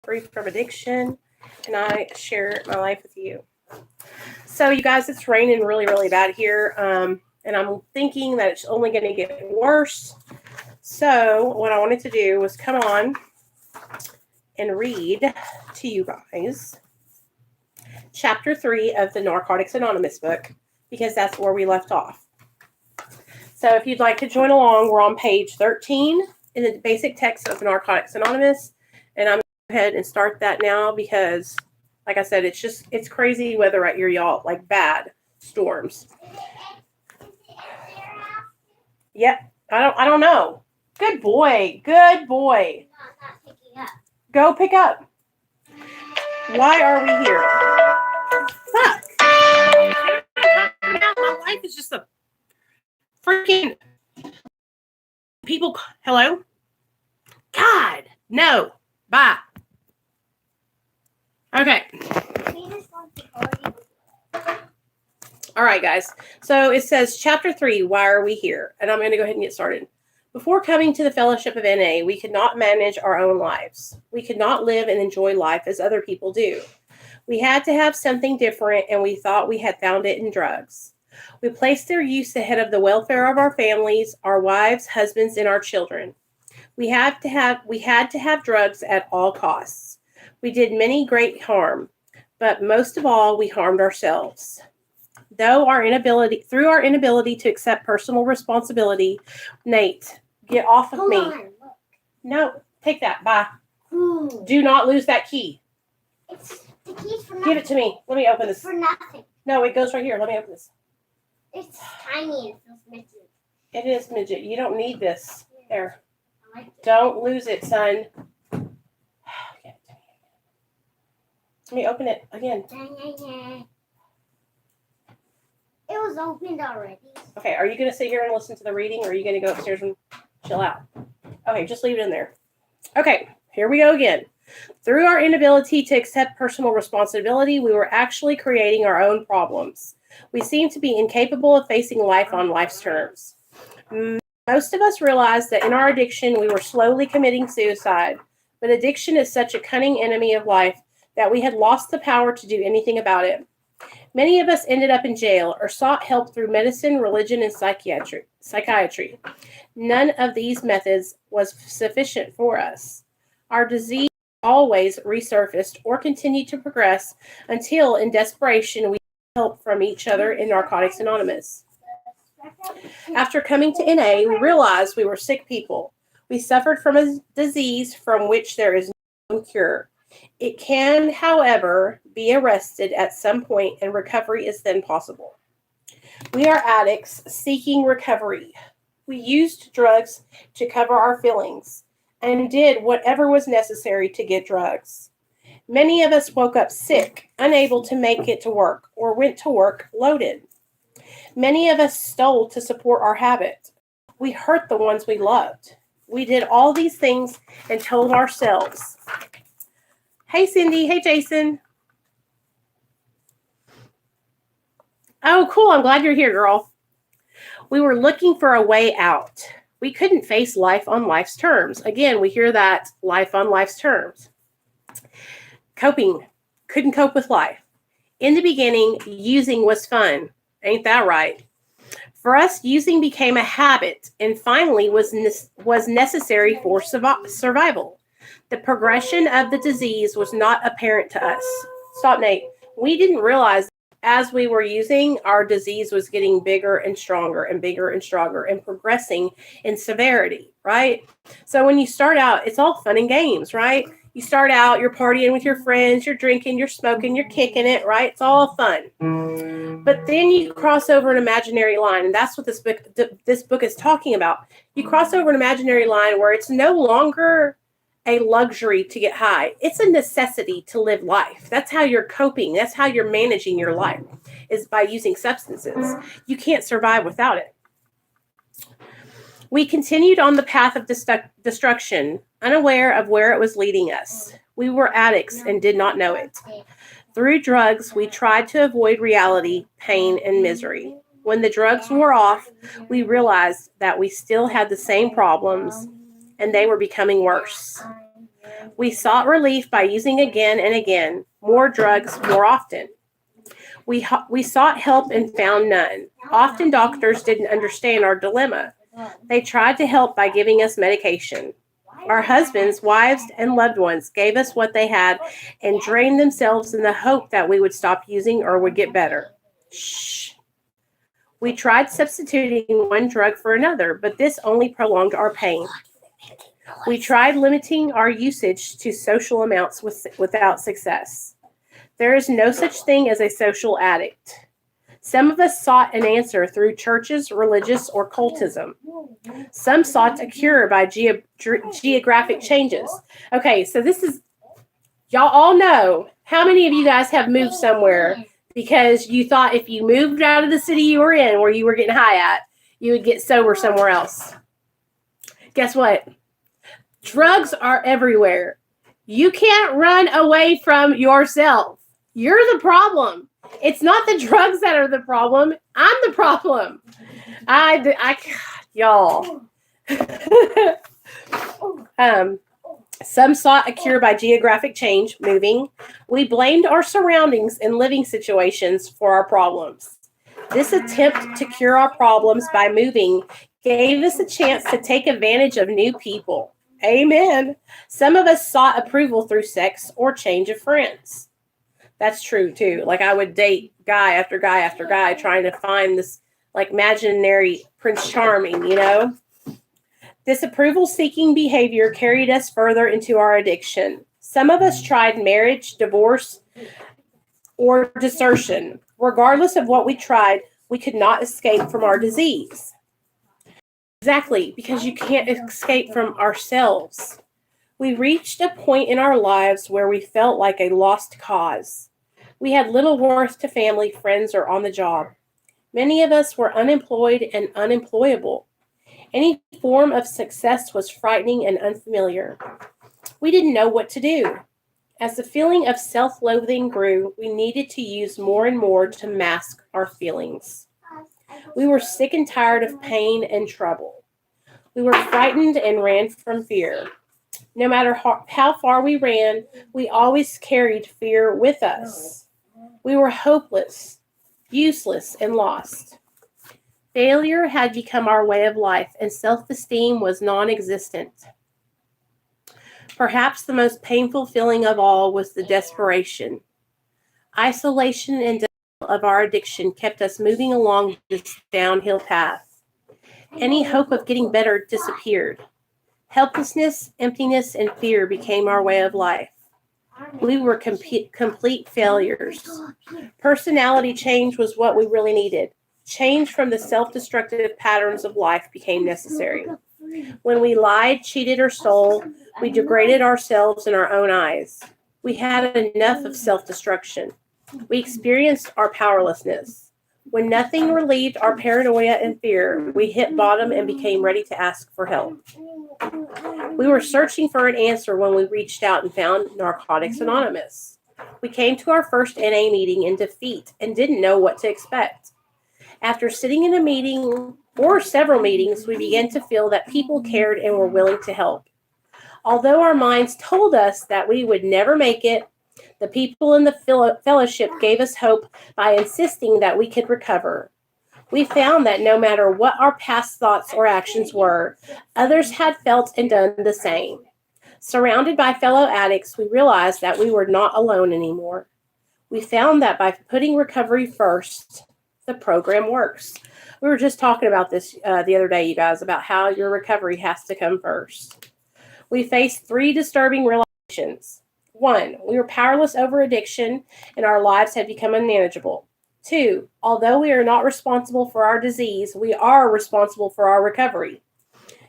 free from addiction, and I share my life with you. So, you guys, it's raining really, really bad here, and I'm thinking that it's only going to get worse. So, what I wanted to do was come on and read to you guys Chapter 3 of the Narcotics Anonymous book, because that's where we left off. So, if you'd like to join along, we're on page 13 in the basic text of Narcotics Anonymous, and I'm going to go ahead and start that now because, like I said, it's crazy weather right here, y'all, like bad storms. Yep, I don't know. Good boy. Good boy. Not picking up. Go pick up. Why are we here? Fuck. My life is just a freaking people. Hello? God, no. Bye. Okay. All right, guys. So it says Chapter 3, Why Are We Here? And I'm going to go ahead and get started. Before coming to the Fellowship of NA, we could not manage our own lives. We could not live and enjoy life as other people do. We had to have something different, and we thought we had found it in drugs. We placed their use ahead of the welfare of our families, our wives, husbands, and our children. We had to have drugs at all costs. We did many great harm, but most of all, we harmed ourselves. Through our inability to accept personal responsibility, Nate, get off of me. On, no, take that. Bye. Ooh. Do not lose that key. It's the key's for nothing. Give it to me. Let me open this. For nothing. No, it goes right here. Let me open this. It's tiny. It feels midget. It is midget. You don't need this. There. I like it. Don't lose it, son. Let me open it again. It was opened already. Okay, are you going to sit here and listen to the reading, or are you going to go upstairs and chill out? Okay, just leave it in there. Okay, here we go again. Through our inability to accept personal responsibility, we were actually creating our own problems. We seemed to be incapable of facing life on life's terms. Most of us realized that in our addiction, we were slowly committing suicide, but addiction is such a cunning enemy of life that we had lost the power to do anything about it. Many of us ended up in jail or sought help through medicine, religion, and psychiatry. None of these methods was sufficient for us. Our disease always resurfaced or continued to progress until, in desperation, we sought help from each other in Narcotics Anonymous. After coming to NA, we realized we were sick people. We suffered from a disease from which there is no cure. It can, however, be arrested at some point, and recovery is then possible. We are addicts seeking recovery. We used drugs to cover our feelings and did whatever was necessary to get drugs. Many of us woke up sick, unable to make it to work, or went to work loaded. Many of us stole to support our habit. We hurt the ones we loved. We did all these things and told ourselves, hey, Cindy. Hey, Jason. Oh, cool. I'm glad you're here, girl. We were looking for a way out. We couldn't face life on life's terms. Again, we hear that, life on life's terms. Coping. Couldn't cope with life. In the beginning, using was fun. Ain't that right? For us, using became a habit and finally was necessary for survival. The progression of the disease was not apparent to us. Stop, Nate. We didn't realize as we were using, our disease was getting bigger and stronger and bigger and stronger and progressing in severity, right? So when you start out, it's all fun and games, right? You start out, you're partying with your friends, you're drinking, you're smoking, you're kicking it, right? It's all fun. But then you cross over an imaginary line, and that's what this book is talking about. You cross over an imaginary line where it's no longer a luxury to get high. It's a necessity to live life. That's how you're coping. That's how you're managing your life, is by using substances. You can't survive without it. We continued on the path of destruction, unaware of where it was leading us. We were addicts and did not know it. Through drugs, we tried to avoid reality, pain, and misery. When the drugs wore off, we realized that we still had the same problems, and they were becoming worse. We sought relief by using again and again, more drugs more often. We sought help and found none. Often doctors didn't understand our dilemma. They tried to help by giving us medication. Our husbands, wives, and loved ones gave us what they had and drained themselves in the hope that we would stop using or would get better. Shh. We tried substituting one drug for another, but this only prolonged our pain. We tried limiting our usage to social amounts without success. There is no such thing as a social addict. Some of us sought an answer through churches, religious, or cultism. Some sought a cure by geographic changes. Okay, so this is, y'all all know, how many of you guys have moved somewhere because you thought if you moved out of the city you were in, where you were getting high at, you would get sober somewhere else? Guess what? Drugs are everywhere. You can't run away from yourself. You're the problem. It's not the drugs that are the problem. I'm the problem. Y'all. Some sought a cure by geographic change, moving. We blamed our surroundings and living situations for our problems. This attempt to cure our problems by moving gave us a chance to take advantage of new people. Amen. Some of us sought approval through sex or change of friends. That's true too. Like I would date guy after guy after guy trying to find this like imaginary Prince Charming, you know? This approval-seeking behavior carried us further into our addiction. Some of us tried marriage, divorce, or desertion. Regardless of what we tried, we could not escape from our disease. Exactly, because you can't escape from ourselves. We reached a point in our lives where we felt like a lost cause. We had little worth to family, friends, or on the job. Many of us were unemployed and unemployable. Any form of success was frightening and unfamiliar. We didn't know what to do. As the feeling of self-loathing grew, we needed to use more and more to mask our feelings. We were sick and tired of pain and trouble. We were frightened and ran from fear. No matter how far we ran, we always carried fear with us. We were hopeless, useless, and lost. Failure had become our way of life, and self-esteem was non-existent. Perhaps the most painful feeling of all was the desperation. Isolation and denial of our addiction kept us moving along this downhill path. Any hope of getting better disappeared. Helplessness, emptiness, and fear became our way of life. We were complete failures. Personality change was what we really needed. Change from the self-destructive patterns of life became necessary. When we lied, cheated, or stole, we degraded ourselves in our own eyes. We had enough of self-destruction. We experienced our powerlessness. When nothing relieved our paranoia and fear, we hit bottom and became ready to ask for help. We were searching for an answer when we reached out and found Narcotics Anonymous. We came to our first NA meeting in defeat and didn't know what to expect. After sitting in a meeting or several meetings, we began to feel that people cared and were willing to help. Although our minds told us that we would never make it, the people in the fellowship gave us hope by insisting that we could recover. We found that no matter what our past thoughts or actions were, others had felt and done the same. Surrounded by fellow addicts, we realized that we were not alone anymore. We found that by putting recovery first, the program works. We were just talking about this the other day, you guys, about how your recovery has to come first. We faced 3 disturbing realizations. 1, we were powerless over addiction and our lives had become unmanageable. 2, although we are not responsible for our disease, we are responsible for our recovery.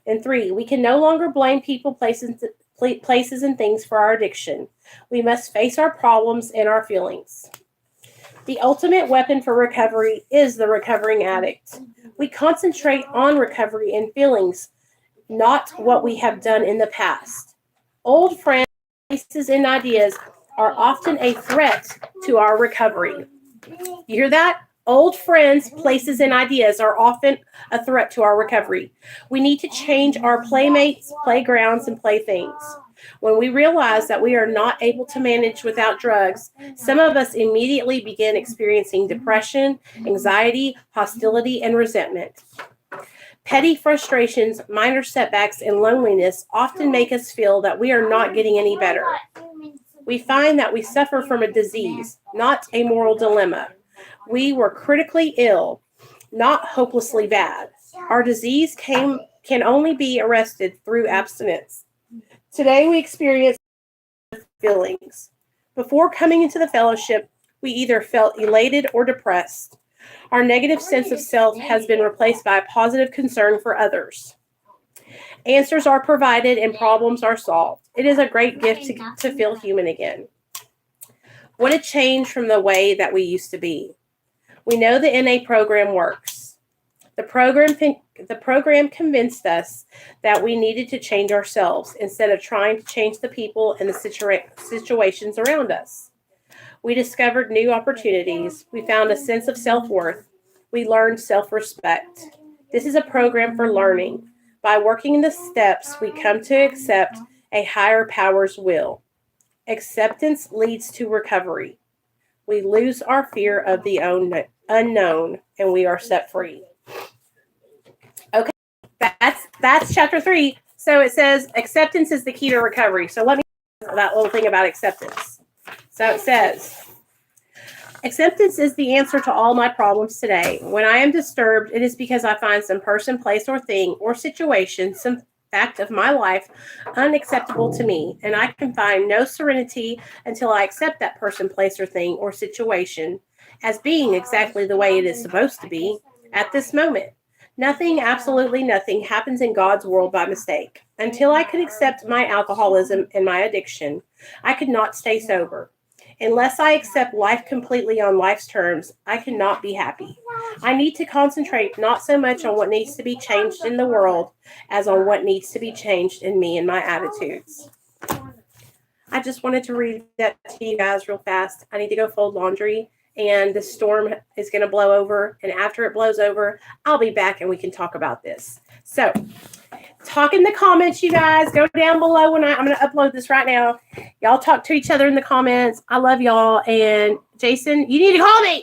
And 3, we can no longer blame people, places, and things for our addiction. We must face our problems and our feelings. The ultimate weapon for recovery is the recovering addict. We concentrate on recovery and feelings, not what we have done in the past. Old friends, places, and ideas are often a threat to our recovery. You hear that? Old friends, places, and ideas are often a threat to our recovery. We need to change our playmates, playgrounds, and playthings. When we realize that we are not able to manage without drugs, some of us immediately begin experiencing depression, anxiety, hostility, and resentment. Petty frustrations, minor setbacks, and loneliness often make us feel that we are not getting any better. We find that we suffer from a disease, not a moral dilemma. We were critically ill, not hopelessly bad. Our disease can only be arrested through abstinence. Today we experience feelings. Before coming into the fellowship, we either felt elated or depressed. Our negative sense of self has been replaced by a positive concern for others. Answers are provided and problems are solved. It is a great gift to feel human again. What a change from the way that we used to be. We know the NA program works. The program convinced us that we needed to change ourselves instead of trying to change the people and the situations around us. We discovered new opportunities. We found a sense of self-worth. We learned self-respect. This is a program for learning. By working the steps, we come to accept a higher power's will. Acceptance leads to recovery. We lose our fear of the unknown, and we are set free. Okay, that's chapter 3. So it says acceptance is the key to recovery. So let me that little thing about acceptance. So it says, acceptance is the answer to all my problems today. When I am disturbed, it is because I find some person, place, or thing, or situation, some fact of my life unacceptable to me, and I can find no serenity until I accept that person, place, or thing, or situation as being exactly the way it is supposed to be at this moment. Nothing, absolutely nothing, happens in God's world by mistake. Until I could accept my alcoholism and my addiction, I could not stay sober. Unless I accept life completely on life's terms, I cannot be happy. I need to concentrate not so much on what needs to be changed in the world as on what needs to be changed in me and my attitudes. I just wanted to read that to you guys real fast. I need to go fold laundry, and the storm is going to blow over. And after it blows over, I'll be back and we can talk about this. So talk in the comments, you guys. Go down below when I'm going to upload this right now. Y'all talk to each other in the comments. I love y'all. And Jason, you need to call me.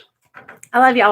I love y'all.